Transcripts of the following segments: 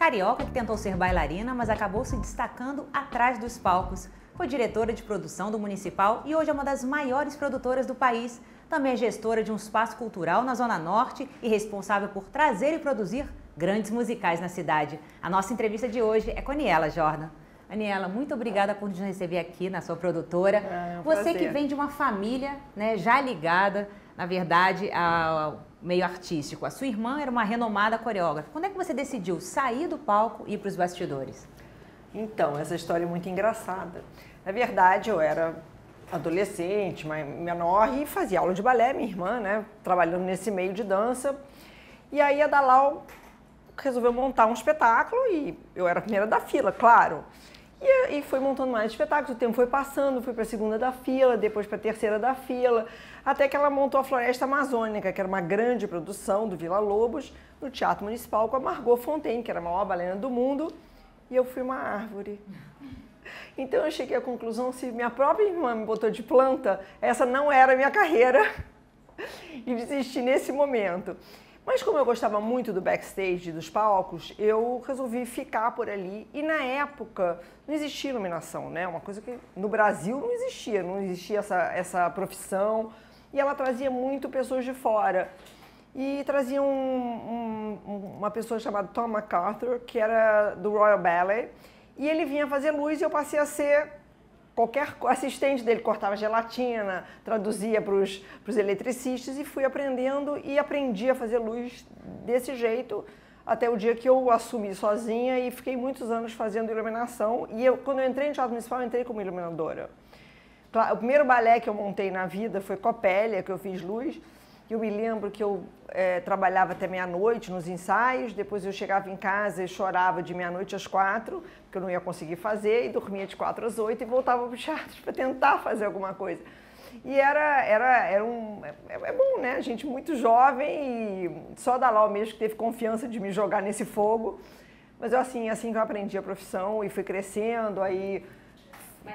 Carioca que tentou ser bailarina, mas acabou se destacando atrás dos palcos. Foi diretora de produção do Municipal e hoje é uma das maiores produtoras do país. Também é gestora de um espaço cultural na Zona Norte e responsável por trazer e produzir grandes musicais na cidade. A nossa entrevista de hoje é com Aniela Jordan. Aniela, muito obrigada por nos receber aqui na sua produtora. Você que vem de uma família, né, já ligada, na verdade, ao meio artístico. A sua irmã era uma renomada coreógrafa. Quando é que você decidiu sair do palco e ir para os bastidores? Então, essa história é muito engraçada. Na verdade, eu era adolescente, menor, e fazia aula de balé, minha irmã, né, trabalhando nesse meio de dança. E aí a Dalau resolveu montar um espetáculo e eu era a primeira da fila, claro. E foi montando mais espetáculos, o tempo foi passando, fui para a segunda da fila, depois para a terceira da fila, até que ela montou a Floresta Amazônica, que era uma grande produção do Vila Lobos, no Teatro Municipal, com a Margot Fonteyn, que era a maior bailarina do mundo, e eu fui uma árvore. Então eu cheguei à conclusão, se minha própria irmã me botou de planta, essa não era a minha carreira, e desisti nesse momento. Mas como eu gostava muito do backstage, dos palcos, eu resolvi ficar por ali. E na época não existia iluminação, né? Uma coisa que no Brasil não existia essa profissão. E ela trazia muito pessoas de fora. E trazia uma pessoa chamada Tom MacArthur, que era do Royal Ballet. E ele vinha fazer luz e eu passei a ser qualquer assistente dele, cortava gelatina, traduzia para os eletricistas e fui aprendendo e aprendi a fazer luz desse jeito até o dia que eu assumi sozinha e fiquei muitos anos fazendo iluminação. E quando eu entrei no Teatro Municipal, eu entrei como iluminadora. O primeiro balé que eu montei na vida foi Copélia, que eu fiz luz. Eu me lembro que eu trabalhava até meia-noite nos ensaios, depois eu chegava em casa e chorava de meia-noite às 4, porque eu não ia conseguir fazer, e dormia de 4 às 8 e voltava para o teatro para tentar fazer alguma coisa. E é bom, né? A gente muito jovem e só da Lau mesmo que teve confiança de me jogar nesse fogo. Mas assim que eu aprendi a profissão e fui crescendo, aí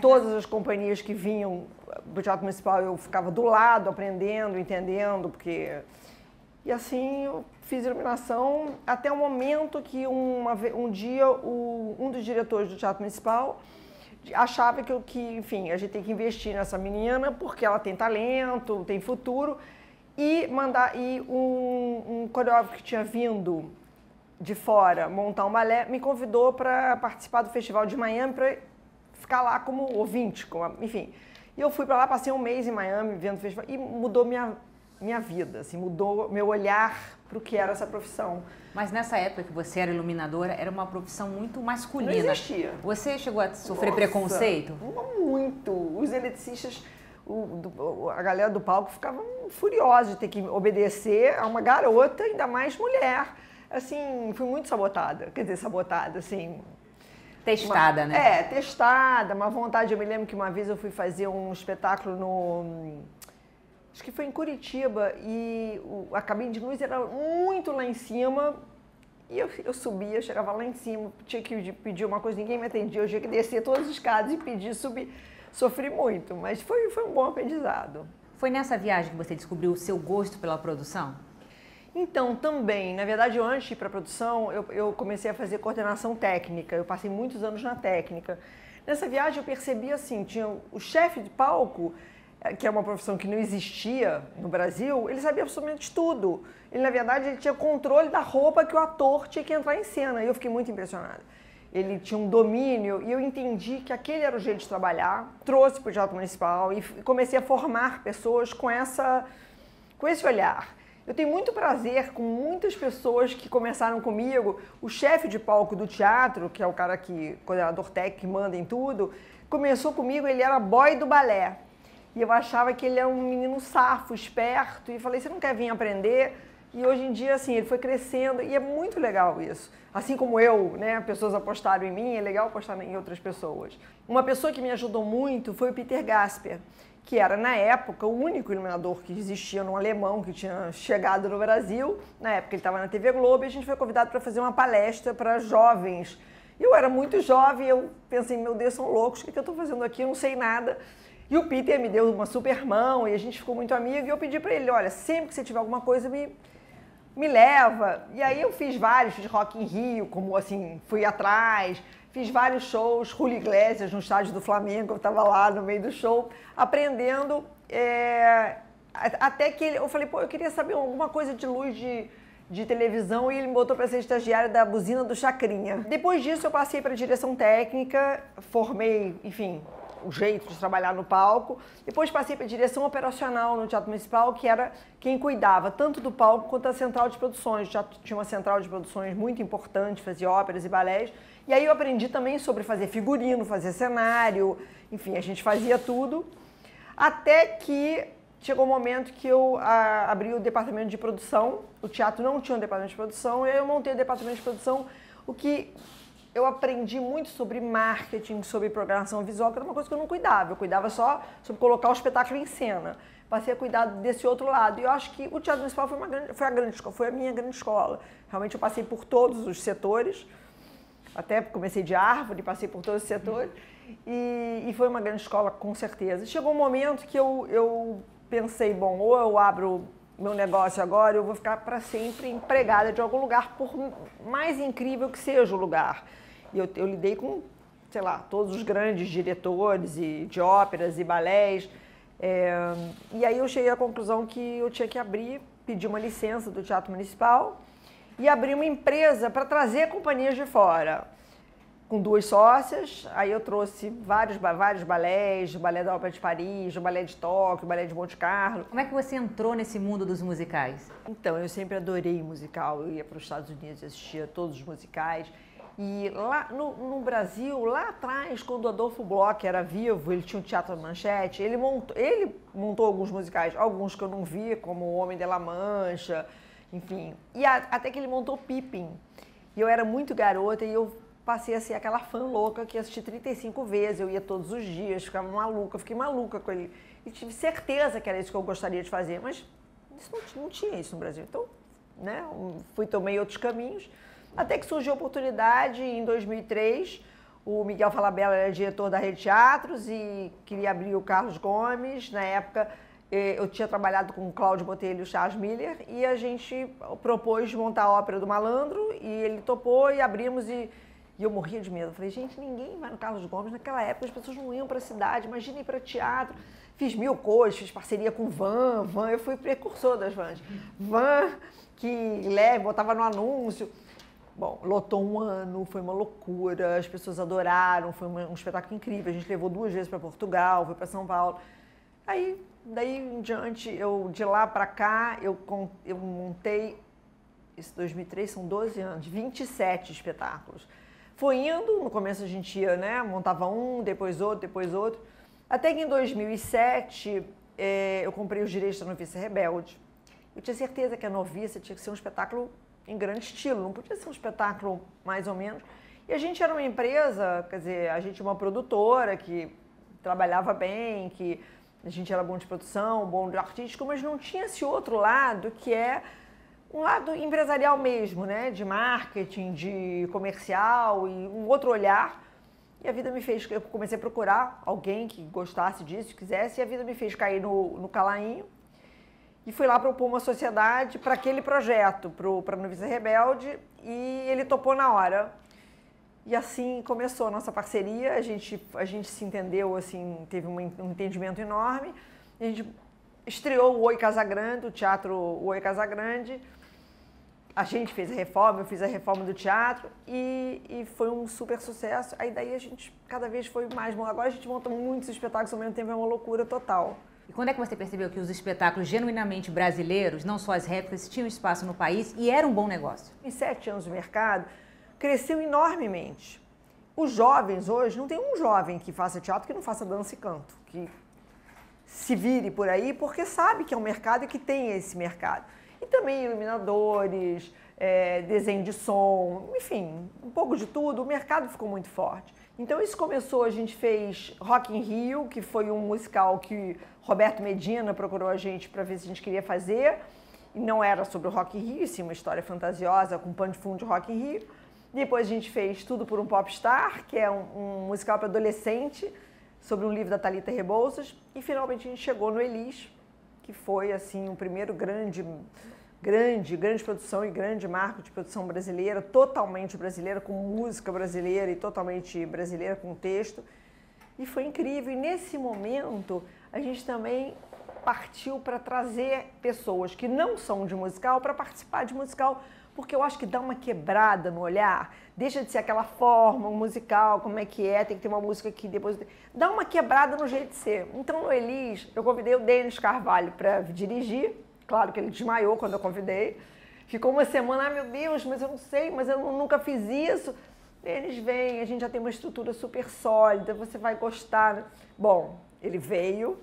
todas as companhias que vinham do Teatro Municipal eu ficava do lado, aprendendo, entendendo, porque... E assim eu fiz iluminação até o momento que um dia um dos diretores do Teatro Municipal achava enfim, a gente tem que investir nessa menina porque ela tem talento, tem futuro, e um coreógrafo que tinha vindo de fora montar um balé me convidou para participar do Festival de Miami para ficar lá como ouvinte, enfim. E eu fui para lá, passei um mês em Miami vendo o festival e mudou minha vida, assim, mudou meu olhar para o que era essa profissão. Mas nessa época que você era iluminadora, era uma profissão muito masculina. Não existia. Você chegou a sofrer preconceito? Muito. Os eletricistas, a galera do palco ficavam furiosos de ter que obedecer a uma garota, ainda mais mulher. Assim, fui muito sabotada, assim... Testada, né? Testada, uma vontade. Eu me lembro que uma vez eu fui fazer um espetáculo acho que foi em Curitiba, e a cabine de luz era muito lá em cima, e eu subia, chegava lá em cima, tinha que pedir uma coisa, ninguém me atendia, eu tinha que descer todas as escadas e pedir, subir. Sofri muito, mas foi um bom aprendizado. Foi nessa viagem que você descobriu o seu gosto pela produção? Então, também, na verdade, antes de ir para a produção, eu comecei a fazer coordenação técnica, eu passei muitos anos na técnica. Nessa viagem eu percebi assim, tinha o chefe de palco, que é uma profissão que não existia no Brasil, ele sabia absolutamente tudo. Ele, na verdade, ele tinha controle da roupa que o ator tinha que entrar em cena, e eu fiquei muito impressionada. Ele tinha um domínio e eu entendi que aquele era o jeito de trabalhar, trouxe para o Teatro Municipal e comecei a formar pessoas com esse olhar. Eu tenho muito prazer com muitas pessoas que começaram comigo. O chefe de palco do teatro, que é o cara coordenador técnico, que manda em tudo, começou comigo, ele era boy do balé. E eu achava que ele era um menino safo, esperto, e falei, você não quer vir aprender? E hoje em dia, assim, ele foi crescendo, e é muito legal isso. Assim como eu, né, pessoas apostaram em mim, é legal apostar em outras pessoas. Uma pessoa que me ajudou muito foi o Peter Gasper, que era, na época, o único iluminador que existia no alemão, que tinha chegado no Brasil. Na época ele estava na TV Globo e a gente foi convidado para fazer uma palestra para jovens. Eu era muito jovem, eu pensei, meu Deus, são loucos, o que eu estou fazendo aqui? Eu não sei nada. E o Peter me deu uma super mão e a gente ficou muito amigo e eu pedi para ele, olha, sempre que você tiver alguma coisa, me leva. E aí eu fiz Rock in Rio, como assim, fui atrás, fiz vários shows, Julio Iglesias no estádio do Flamengo, eu estava lá no meio do show, aprendendo, até que eu falei, pô, eu queria saber alguma coisa de luz de televisão e ele me botou para ser estagiária da buzina do Chacrinha. Depois disso eu passei para direção técnica, formei, enfim, o jeito de trabalhar no palco. Depois passei para direção operacional no Teatro Municipal, que era quem cuidava tanto do palco quanto da central de produções. Já tinha uma central de produções muito importante, fazia óperas e balés. E aí eu aprendi também sobre fazer figurino, fazer cenário, enfim, a gente fazia tudo. Até que chegou um momento que eu abri o departamento de produção. O teatro não tinha um departamento de produção, e aí eu montei o departamento de produção, o que eu aprendi muito sobre marketing, sobre programação visual, que era uma coisa que eu não cuidava. Eu cuidava só sobre colocar o espetáculo em cena. Passei a cuidar desse outro lado. E eu acho que o Teatro Municipal foi a minha grande escola. Realmente eu passei por todos os setores. Até comecei de árvore, passei por todos os setores. E foi uma grande escola, com certeza. Chegou um momento que eu pensei, bom, ou eu abro meu negócio agora, eu vou ficar para sempre empregada de algum lugar, por mais incrível que seja o lugar. E eu lidei com, sei lá, todos os grandes diretores de óperas e balés. E aí eu cheguei à conclusão que eu tinha que pedir uma licença do Teatro Municipal e abrir uma empresa para trazer companhias de fora. Com 2 sócias, aí eu trouxe vários balés, o Balé da Ópera de Paris, o Balé de Tóquio, o Balé de Monte Carlo. Como é que você entrou nesse mundo dos musicais? Então, eu sempre adorei musical, eu ia para os Estados Unidos e assistia todos os musicais. E lá no Brasil, lá atrás, quando o Adolfo Bloch era vivo, ele tinha um Teatro Manchete, ele montou alguns musicais, alguns que eu não vi, como O Homem de La Mancha, enfim. E até que ele montou Pippin. E eu era muito garota e eu passei a ser aquela fã louca que assisti 35 vezes, eu ia todos os dias, ficava maluca, fiquei maluca com ele. E tive certeza que era isso que eu gostaria de fazer, mas não tinha isso no Brasil. Então, né, tomei outros caminhos, até que surgiu a oportunidade em 2003, o Miguel Falabella era diretor da Rede Teatros e queria abrir o Carlos Gomes. Na época, eu tinha trabalhado com o Cláudio Botelho e o Charles Miller e a gente propôs montar a Ópera do Malandro e ele topou e abrimos e eu morria de medo. Eu falei, gente, ninguém vai no Carlos Gomes. Naquela época as pessoas não iam para a cidade, imagina ir para teatro. Fiz 1000 coisas, fiz parceria com Van, eu fui precursor das vans. Van que botava no anúncio. Bom, lotou um ano, foi uma loucura, as pessoas adoraram, foi um espetáculo incrível. A gente levou 2 vezes para Portugal, foi para São Paulo. Aí, daí em diante, de lá para cá, eu montei, esse 2003 são 12 anos, 27 espetáculos. Foi indo, no começo a gente ia, né, montava um, depois outro. Até que em 2007 eu comprei os direitos da Noviça Rebelde. Eu tinha certeza que a Noviça tinha que ser um espetáculo em grande estilo, não podia ser um espetáculo mais ou menos. E a gente era uma empresa, quer dizer, a gente era uma produtora que trabalhava bem, que a gente era bom de produção, bom de artístico, mas não tinha esse outro lado que é um lado empresarial mesmo, né? De marketing, de comercial e um outro olhar. E a vida me fez, eu comecei a procurar alguém que gostasse disso, quisesse, e a vida me fez cair no calainho. E fui lá propor uma sociedade para aquele projeto, para a Noviça Rebelde, e ele topou na hora. E assim começou a nossa parceria, a gente se entendeu, assim, teve um entendimento enorme. A gente estreou o Oi Casagrande, o teatro Oi Casagrande. A gente fez a reforma, eu fiz a reforma do teatro e foi um super sucesso. Aí daí a gente cada vez foi mais bom. Agora a gente monta muitos espetáculos ao mesmo tempo, é uma loucura total. E quando é que você percebeu que os espetáculos genuinamente brasileiros, não só as réplicas, tinham espaço no país e era um bom negócio? Em 7 anos o mercado cresceu enormemente. Os jovens hoje, não tem um jovem que faça teatro que não faça dança e canto, que se vire por aí porque sabe que é um mercado e que tem esse mercado. E também iluminadores, desenho de som, enfim, um pouco de tudo, o mercado ficou muito forte. Então isso começou, a gente fez Rock in Rio, que foi um musical que Roberto Medina procurou a gente para ver se a gente queria fazer. E não era sobre o Rock in Rio, sim, uma história fantasiosa com pano de fundo de Rock in Rio. Depois a gente fez Tudo por um Popstar, que é um musical para adolescente, sobre um livro da Thalita Rebouças. E finalmente a gente chegou no Elis, que foi assim o primeiro grande grande produção e grande marco de produção brasileira, totalmente brasileira, com música brasileira e totalmente brasileira com texto. E foi incrível. E nesse momento, a gente também partiu para trazer pessoas que não são de musical para participar de musical, porque eu acho que dá uma quebrada no olhar, deixa de ser aquela forma, um musical, como é que é, tem que ter uma música que depois... Dá uma quebrada no jeito de ser. Então, no Elis, eu convidei o Denis Carvalho para dirigir, claro que ele desmaiou quando eu convidei, ficou uma semana, meu Deus, mas eu não sei, mas eu nunca fiz isso. Denis vem, a gente já tem uma estrutura super sólida, você vai gostar. Bom, ele veio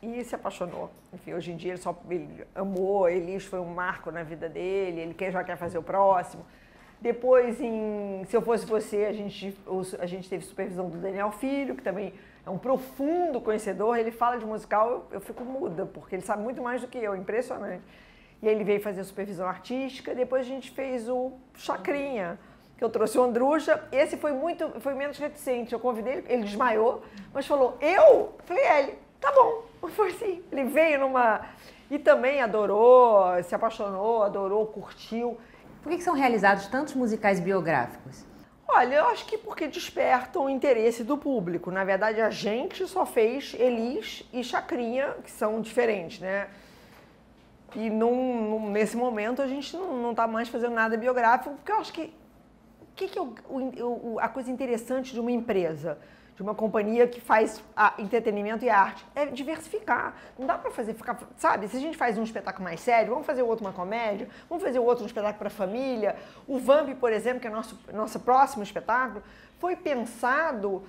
e se apaixonou. Enfim, hoje em dia ele amou, Elis foi um marco na vida dele, ele já quer fazer o próximo. Depois, Se Eu Fosse Você, a gente teve supervisão do Daniel Filho, que também é um profundo conhecedor. Ele fala de musical, eu fico muda, porque ele sabe muito mais do que eu, impressionante. E aí ele veio fazer a supervisão artística. Depois a gente fez o Chacrinha, que eu trouxe o Andrucha. Esse foi menos reticente. Eu convidei ele desmaiou, mas falou, eu? Falei, ele, tá bom. Foi assim, ele veio e também adorou, se apaixonou, adorou, curtiu. Por que são realizados tantos musicais biográficos? Olha, eu acho que porque despertam o interesse do público. Na verdade, a gente só fez Elis e Chacrinha, que são diferentes, né? E nesse momento a gente não está mais fazendo nada biográfico, porque eu acho que a coisa interessante de uma empresa, de uma companhia que faz entretenimento e arte, é diversificar. Não dá para sabe? Se a gente faz um espetáculo mais sério, vamos fazer o outro uma comédia, vamos fazer o outro um espetáculo para a família. O Vamp, por exemplo, que é nosso próximo espetáculo, foi pensado,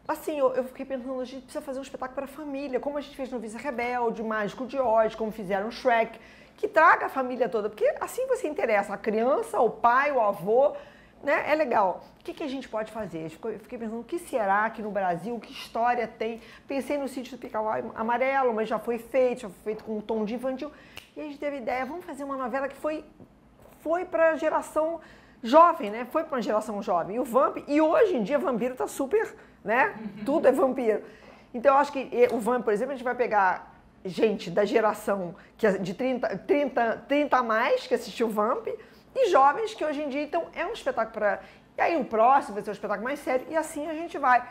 assim, eu fiquei pensando, a gente precisa fazer um espetáculo para a família, como a gente fez no Vice Rebelde, Mágico de Oz, como fizeram o Shrek, que traga a família toda, porque assim você interessa a criança, o pai, o avô, né? É legal. O que a gente pode fazer? Eu fiquei pensando, o que será que no Brasil, que história tem? Pensei no Sítio do Pica-Pau Amarelo, mas já foi feito com um tom de infantil. E a gente teve ideia, vamos fazer uma novela que foi para a geração jovem, né? Foi para uma geração jovem. E o Vamp, e hoje em dia vampiro tá super, né? Tudo é vampiro. Então eu acho que o Vamp, por exemplo, a gente vai pegar gente da geração que é de 30 a mais que assistiu o Vamp, e jovens que hoje em dia, então, é um espetáculo para... E aí o próximo vai ser um espetáculo mais sério, e assim a gente vai.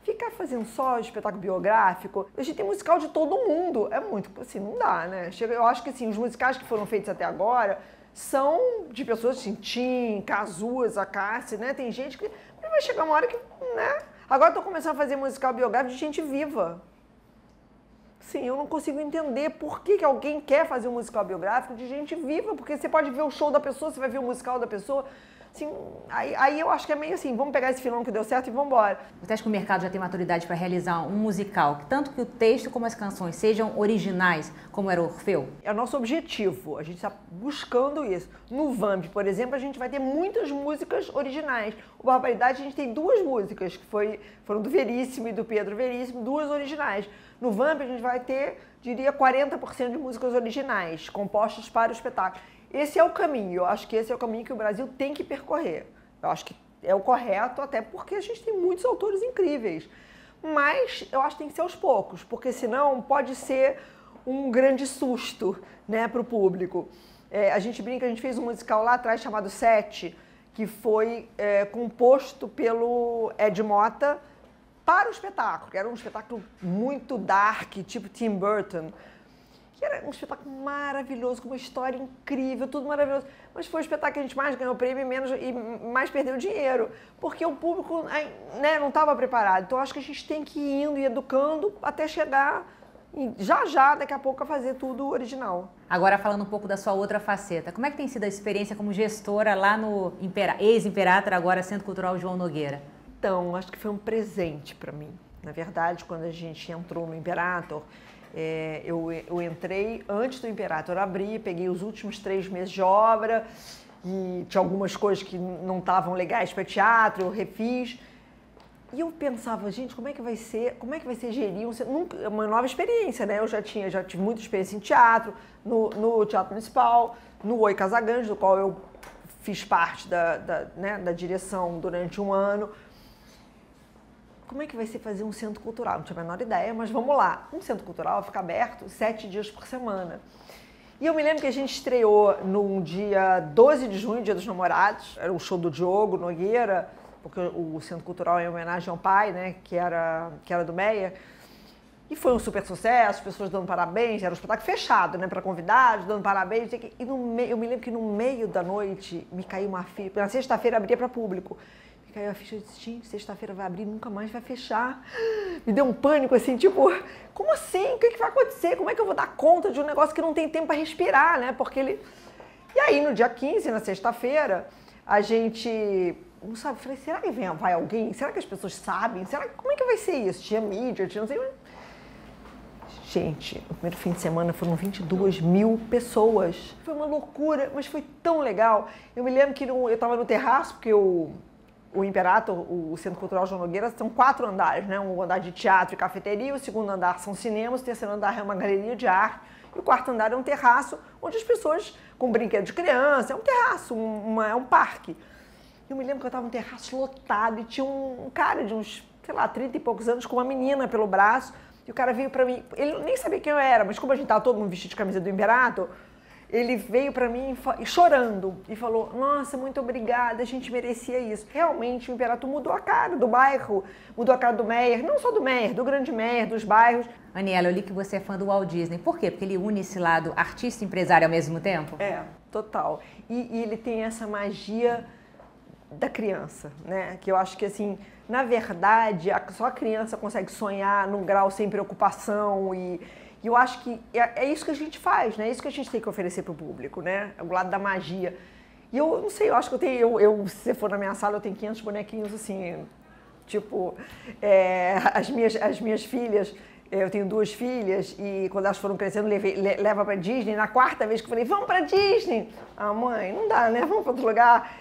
Ficar fazendo só espetáculo biográfico, a gente tem musical de todo mundo, é muito, assim, não dá, né? Eu acho que, assim, os musicais que foram feitos até agora são de pessoas assim, Tim, Cazuza, Cássia, né? Tem gente que... Mas vai chegar uma hora que, né? Agora eu tô começando a fazer musical biográfico de gente viva. Sim, eu não consigo entender por que alguém quer fazer um musical biográfico de gente viva, porque você pode ver o show da pessoa, você vai ver o musical da pessoa. Assim, aí eu acho que é meio assim, vamos pegar esse filão que deu certo e vamos embora. Você acha que o mercado já tem maturidade para realizar um musical, tanto que o texto como as canções sejam originais, como era o Orfeu? É o nosso objetivo, a gente está buscando isso. No Vamp, por exemplo, a gente vai ter muitas músicas originais. O Barbaridade, a gente tem 2 músicas, que foram do Veríssimo e do Pedro Veríssimo, 2 originais. No Vamp, a gente vai ter, diria, 40% de músicas originais, compostas para o espetáculo. Esse é o caminho, eu acho que esse é o caminho que o Brasil tem que percorrer. Eu acho que é o correto, até porque a gente tem muitos autores incríveis. Mas eu acho que tem que ser aos poucos, porque senão pode ser um grande susto, né, para o público. A gente brinca, a gente fez um musical lá atrás chamado Sete, que foi composto pelo Ed Mota, para o espetáculo, que era um espetáculo muito dark, tipo Tim Burton, que era um espetáculo maravilhoso, com uma história incrível, tudo maravilhoso, mas foi o espetáculo que a gente mais ganhou prêmio e mais perdeu dinheiro, porque o público, né, não estava preparado. Então acho que a gente tem que ir indo e educando até chegar, já, daqui a pouco, a fazer tudo original. Agora falando um pouco da sua outra faceta, como é que tem sido a experiência como gestora lá no ex-Imperator, agora Centro Cultural João Nogueira? Então, acho que foi um presente para mim. Na verdade, quando a gente entrou no Imperator, eu entrei antes do Imperator abrir, peguei os últimos 3 meses de obra e tinha algumas coisas que não estavam legais para teatro, eu refiz. E eu pensava, gente, como é que vai ser gerir uma nova experiência, né? Eu já tive muita experiência em teatro, no Teatro Municipal, no Oi Casagrande, do qual eu fiz parte da direção durante um ano. Como é que vai ser fazer um centro cultural? Não tinha a menor ideia, mas vamos lá. Um centro cultural fica aberto 7 dias por semana. E eu me lembro que a gente estreou no dia 12 de junho, Dia dos Namorados. Era o show do Diogo Nogueira, porque o Centro Cultural é em homenagem ao pai, né, que era do Meyer. E foi um super sucesso, as pessoas dando parabéns, era um espetáculo fechado, né, para convidados, dando parabéns. E eu me lembro que no meio da noite me caiu uma ficha, na sexta-feira abria para público. Me caiu a ficha, eu disse, gente, sexta-feira vai abrir, nunca mais vai fechar. Me deu um pânico assim, tipo, como assim? O que vai acontecer? Como é que eu vou dar conta de um negócio que não tem tempo para respirar, né? Porque ele... E aí, no dia 15, na sexta-feira, a gente... Não sabe, falei, será que vai alguém? Será que as pessoas sabem? Como é que vai ser isso? Tinha mídia, tinha não sei... Gente, o primeiro fim de semana foram 22 mil pessoas. Foi uma loucura, mas foi tão legal. Eu me lembro que eu estava no terraço, porque o Imperator, o Centro Cultural João Nogueira, são 4 andares, né? Um andar de teatro e cafeteria, o segundo andar são cinemas, o terceiro andar é uma galeria de arte, e o quarto andar é um terraço, onde as pessoas, com brinquedos de criança, é um terraço, é um parque. Eu me lembro que eu estava num terraço lotado e tinha um cara de uns, sei lá, 30 e poucos anos, com uma menina pelo braço, e o cara veio pra mim, ele nem sabia quem eu era, mas como a gente tava todo mundo vestido de camisa do Imperator, ele veio pra mim chorando e falou, nossa, muito obrigada, a gente merecia isso. Realmente o Imperator mudou a cara do bairro, mudou a cara do Meyer, não só do Meyer, do Grande Meyer, dos bairros. Aniela, eu li que você é fã do Walt Disney. Por quê? Porque ele une esse lado artista e empresário ao mesmo tempo? É, total. E ele tem essa magia da criança, né? Que eu acho que, assim, na verdade, só a criança consegue sonhar num grau sem preocupação e eu acho que é isso que a gente faz, né? É isso que a gente tem que oferecer para o público, né? O lado da magia. E eu não sei, eu acho que se você for na minha sala, eu tenho 500 bonequinhos, assim, tipo, as minhas filhas, eu tenho 2 filhas e quando elas foram crescendo, leva para Disney. Na 4ª vez que eu falei, vamos para Disney! Ah, mãe, não dá, né? Vamos para outro lugar.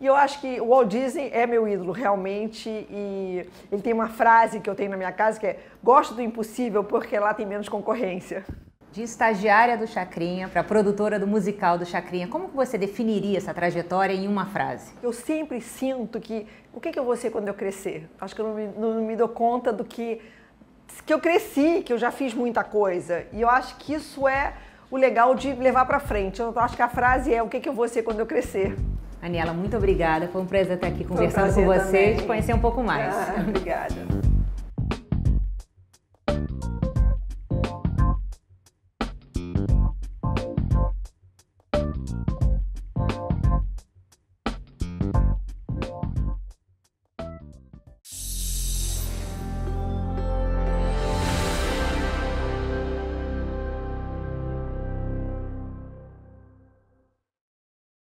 E eu acho que o Walt Disney é meu ídolo, realmente, e ele tem uma frase que eu tenho na minha casa que é gosto do impossível porque lá tem menos concorrência. De estagiária do Chacrinha para produtora do musical do Chacrinha, como que você definiria essa trajetória em uma frase? Eu sempre sinto que, o que eu vou ser quando eu crescer? Acho que eu não me dou conta do que eu cresci, que eu já fiz muita coisa, e eu acho que isso é o legal de levar para frente. Eu acho que a frase é o que eu vou ser quando eu crescer. Aniela, muito obrigada. Foi um prazer estar aqui conversando com você e te conhecer um pouco mais. Obrigada.